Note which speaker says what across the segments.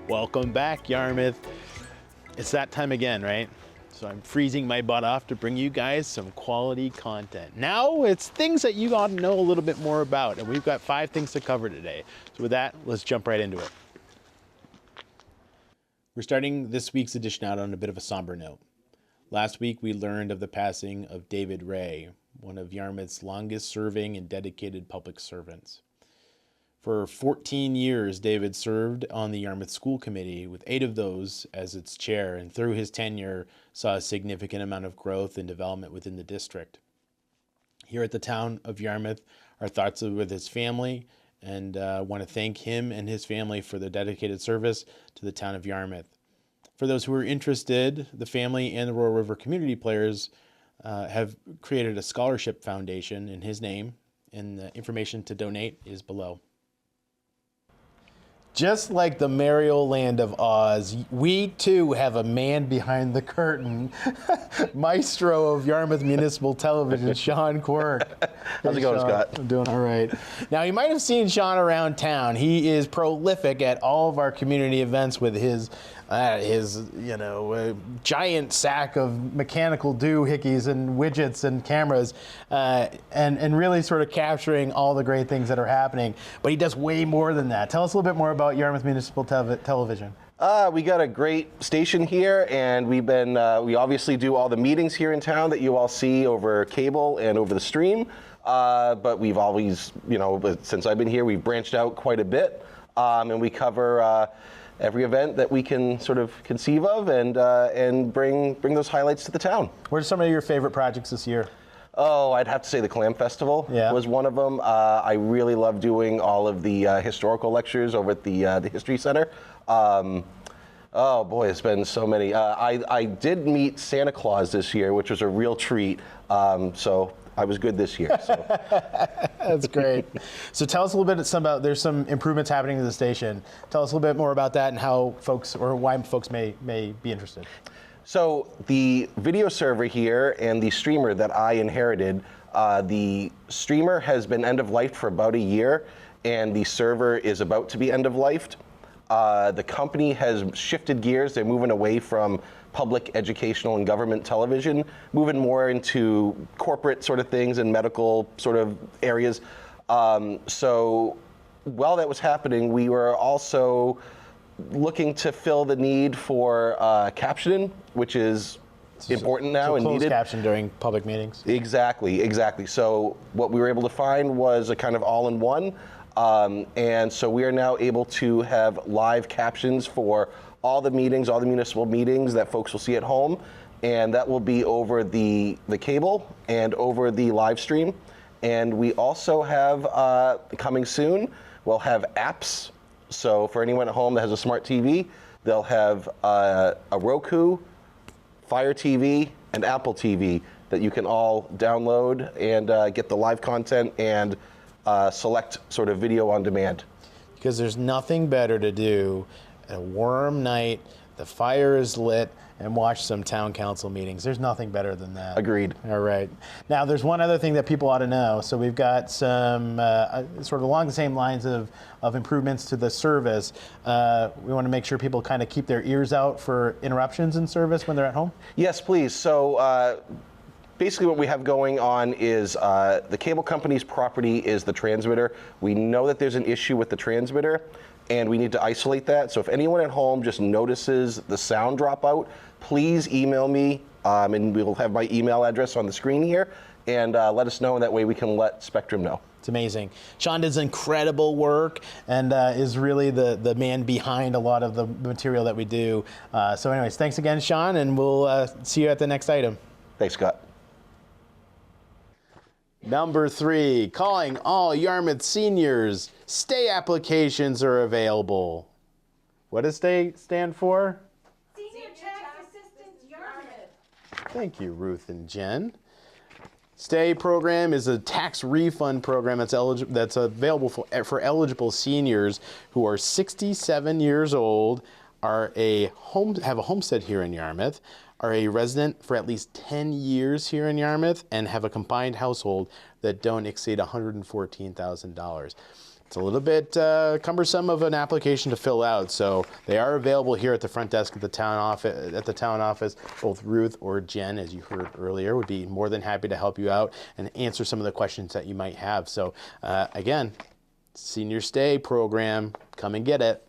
Speaker 1: Welcome back, Yarmouth. It's that time again, right? So I'm freezing my butt off to bring you guys some quality content. Now it's things that you ought to know a little bit more about, and we've got 5 things to cover today. So with that, let's jump right into it. We're starting this week's edition out on a bit of a somber note. Last week we learned of the passing of David Ray, one of Yarmouth's longest serving and dedicated public servants. For 14 years, David served on the Yarmouth School Committee, with 8 of those as its chair, and through his tenure saw a significant amount of growth and development within the district. Here at the town of Yarmouth, our thoughts are with his family, and want to thank him and his family for their dedicated service to the town of Yarmouth. For those who are interested, the family and the Royal River Community Players have created a scholarship foundation in his name, and the information to donate is below. Just like the merry old land of Oz, we too have a man behind the curtain, maestro of Yarmouth Municipal Television, Sean Quirk.
Speaker 2: How's it going, Scott?
Speaker 1: I'm doing all right. Now, you might have seen Sean around town. He is prolific at all of our community events with his giant sack of mechanical doohickeys and widgets and cameras, and really sort of capturing all the great things that are happening. But he does way more than that. Tell us a little bit more about Yarmouth Municipal Television.
Speaker 2: We got a great station here, and we obviously do all the meetings here in town that you all see over cable and over the stream. But we've always, since I've been here, we've branched out quite a bit, and we cover every event that we can sort of conceive of, and bring those highlights to the town.
Speaker 1: What are some of your favorite projects this year?
Speaker 2: Oh, I'd have to say the Clam Festival was one of them. I really love doing all of the historical lectures over at the History Center. Oh boy, it's been so many. I did meet Santa Claus this year, which was a real treat. So I was good this year. So.
Speaker 1: That's great. So tell us a little bit about, there's some improvements happening to the station. Tell us a little bit more about that and how folks, or why folks may be interested.
Speaker 2: So the video server here and the streamer that I inherited, the streamer has been end of life for about a year, and the server is about to be end of lifed. The company has shifted gears. They're moving away from public educational and government television, moving more into corporate sort of things and medical sort of areas. So while that was happening, we were also looking to fill the need for captioning, which is important now and needed.
Speaker 1: Closed caption during public meetings.
Speaker 2: Exactly. So what we were able to find was a kind of all-in-one. And so we are now able to have live captions for all the meetings, all the municipal meetings that folks will see at home. And that will be over the cable and over the live stream. And we also have, coming soon, we'll have apps. So for anyone at home that has a smart TV, they'll have a Roku, Fire TV, and Apple TV that you can all download and get the live content and select sort of video on demand.
Speaker 1: Because there's nothing better to do at a warm night, the fire is lit, and watch some town council meetings. There's nothing better than that.
Speaker 2: Agreed.
Speaker 1: All right. Now, there's one other thing that people ought to know. So we've got some sort of along the same lines of improvements to the service. We want to make sure people kind of keep their ears out for interruptions in service when they're at home.
Speaker 2: Yes, please. So basically what we have going on is the cable company's property is the transmitter. We know that there's an issue with the transmitter, and we need to isolate that. So if anyone at home just notices the sound drop out, please email me, and we'll have my email address on the screen here, and let us know, and that way we can let Spectrum know.
Speaker 1: It's amazing. Sean does incredible work and is really the man behind a lot of the material that we do. So anyways, thanks again, Sean, and we'll see you at the next item.
Speaker 2: Thanks, Scott.
Speaker 1: Number 3, calling all Yarmouth seniors. Stay applications are available. What does stay stand for?
Speaker 3: Senior Tax Assistance Yarmouth.
Speaker 1: Thank you, Ruth and Jen. Stay program is a tax refund program that's available for eligible seniors who are 67 years old, have a homestead here in Yarmouth, are a resident for at least 10 years here in Yarmouth and have a combined household that don't exceed $114,000. It's a little bit cumbersome of an application to fill out, so they are available here at the front desk at the town office. Both Ruth or Jen, as you heard earlier, would be more than happy to help you out and answer some of the questions that you might have. So again, Senior Stay program, come and get it.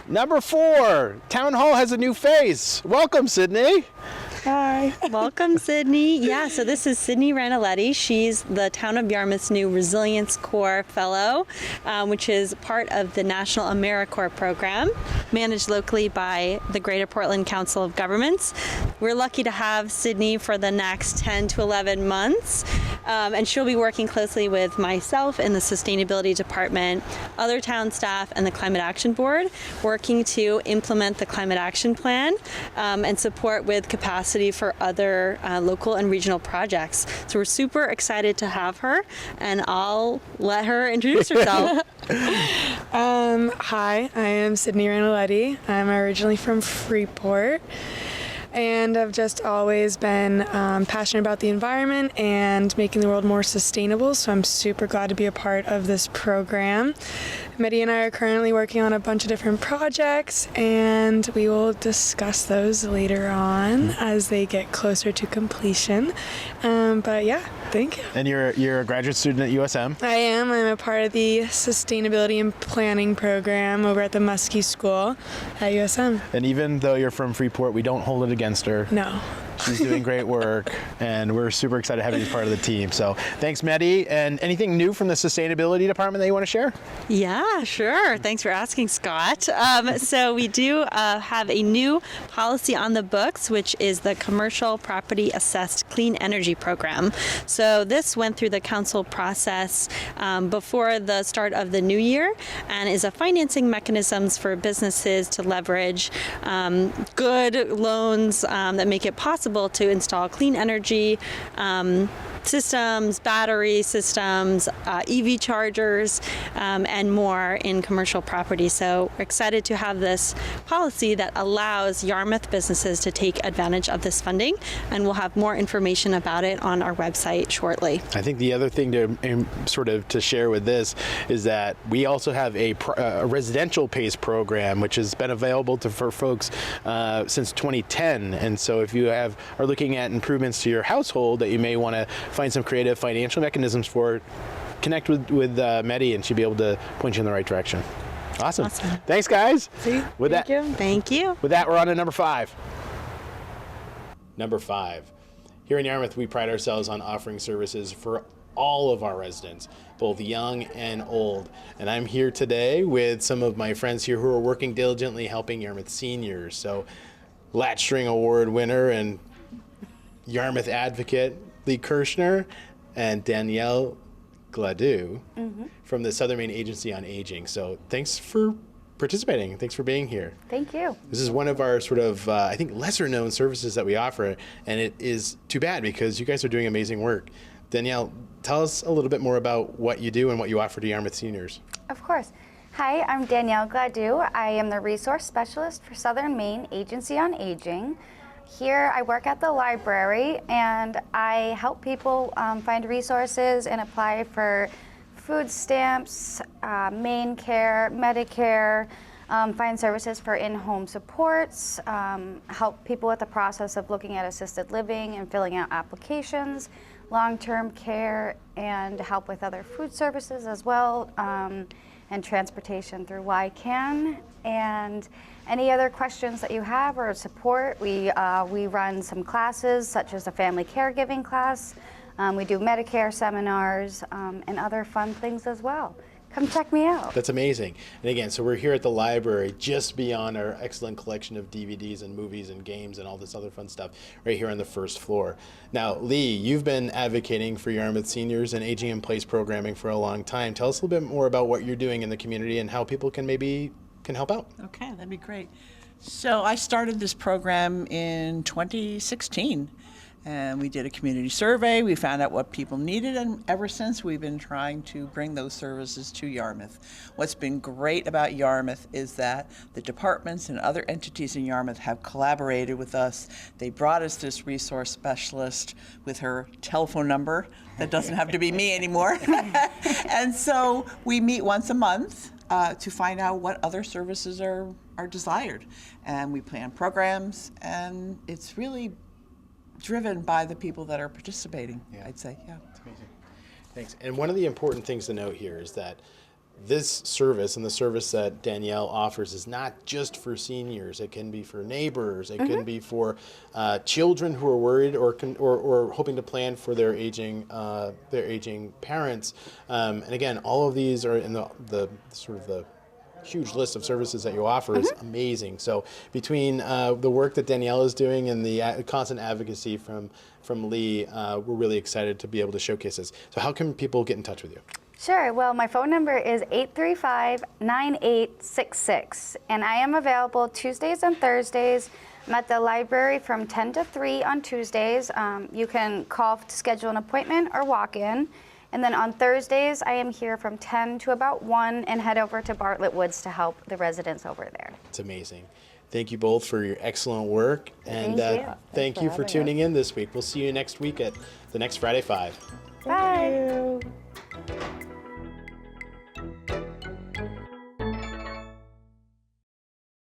Speaker 1: Number 4, Town Hall has a new face. Welcome, Sydney.
Speaker 4: Hi. Welcome, Sydney. Yeah, so this is Sydney Ranaletti. She's the Town of Yarmouth's new Resilience Corps Fellow, which is part of the National AmeriCorps program, managed locally by the Greater Portland Council of Governments. We're lucky to have Sydney for the next 10 to 11 months, and she'll be working closely with myself in the Sustainability Department, other town staff, and the Climate Action Board, working to implement the Climate Action Plan and support with capacity for other local and regional projects. So we're super excited to have her, and I'll let her introduce herself.
Speaker 5: Hi, I am Sydney Ranaletti. I'm originally from Freeport, and I've just always been passionate about the environment and making the world more sustainable, so I'm super glad to be a part of this program. Mehdi and I are currently working on a bunch of different projects, and we will discuss those later on as they get closer to completion. But yeah, thank you.
Speaker 1: And you're a graduate student at USM?
Speaker 5: I am. I'm a part of the Sustainability and Planning program over at the Muskie School at USM.
Speaker 1: And even though you're from Freeport, we don't hold it against her.
Speaker 5: No.
Speaker 1: She's doing great work, and we're super excited to have you as part of the team. So thanks, Mehdi. And anything new from the Sustainability Department that you want to share?
Speaker 4: Yeah, sure. Thanks for asking, Scott. So we do have a new policy on the books, which is the Commercial Property Assessed Clean Energy Program. So this went through the council process before the start of the new year, and is a financing mechanisms for businesses to leverage good loans that make it possible to install clean energy systems, battery systems, EV chargers, and more in commercial property. So we're excited to have this policy that allows Yarmouth businesses to take advantage of this funding, and we'll have more information about it on our website shortly.
Speaker 1: I think the other thing to share with this is that we also have a residential PACE program, which has been available for folks since 2010. And so if you are looking at improvements to your household that you may want to find some creative financial mechanisms for, connect with Mehdi, and she'll be able to point you in the right direction. Awesome. Thanks, guys.
Speaker 5: Thank you.
Speaker 4: Thank you.
Speaker 1: With that, we're on to number 5. Number 5. Here in Yarmouth, we pride ourselves on offering services for all of our residents, both young and old. And I'm here today with some of my friends here who are working diligently helping Yarmouth seniors. So Latchstring Award winner and Yarmouth advocate Lee Kirshner and Danielle Gladue from the Southern Maine Agency on Aging. So thanks for participating. Thanks for being here.
Speaker 6: Thank you.
Speaker 1: This is one of our sort of, I think, lesser known services that we offer, and it is too bad because you guys are doing amazing work. Danielle, tell us a little bit more about what you do and what you offer to Yarmouth seniors.
Speaker 6: Of course. Hi, I'm Danielle Gladue. I am the Resource Specialist for Southern Maine Agency on Aging. Here I work at the library, and I help people find resources and apply for food stamps, Maine Care, Medicare, find services for in-home supports, help people with the process of looking at assisted living and filling out applications, long-term care, and help with other food services as well, and transportation through YCAN. And any other questions that you have or support, we run some classes such as a family caregiving class. We do Medicare seminars and other fun things as well. Come check me out.
Speaker 1: That's amazing. And again, so we're here at the library, just beyond our excellent collection of DVDs and movies and games and all this other fun stuff, right here on the first floor. Now, Lee, you've been advocating for Yarmouth seniors and aging in place programming for a long time. Tell us a little bit more about what you're doing in the community and how people can help out.
Speaker 7: Okay, that'd be great. So I started this program in 2016, And we did a community survey. We found out what people needed, and ever since we've been trying to bring those services to Yarmouth. What's been great about Yarmouth is that the departments and other entities in Yarmouth have collaborated with us. They brought us this resource specialist with her telephone number that doesn't have to be me anymore. And so we meet once a month to find out what other services are desired. And we plan programs, and it's really driven by the people that are participating, I'd say, yeah.
Speaker 1: That's amazing. Thanks. And one of the important things to note here is that this service and the service that Danielle offers is not just for seniors. It can be for neighbors. It can be for children who are worried or hoping to plan for their aging parents. And again, all of these are in the sort of the huge list of services that you offer is amazing. So between the work that Danielle is doing and the constant advocacy from Lee, we're really excited to be able to showcase this. So how can people get in touch with you?
Speaker 6: Sure. Well, my phone number is 835-9866, and I am available Tuesdays and Thursdays. I'm at the library from 10 to 3 on Tuesdays. You can call to schedule an appointment or walk in. And then on Thursdays, I am here from 10 to about 1 and head over to Bartlett Woods to help the residents over there.
Speaker 1: It's amazing. Thank you both for your excellent work. And
Speaker 6: Thank you.
Speaker 1: thank you for tuning in this week. We'll see you next week at the next Friday 5.
Speaker 6: Bye.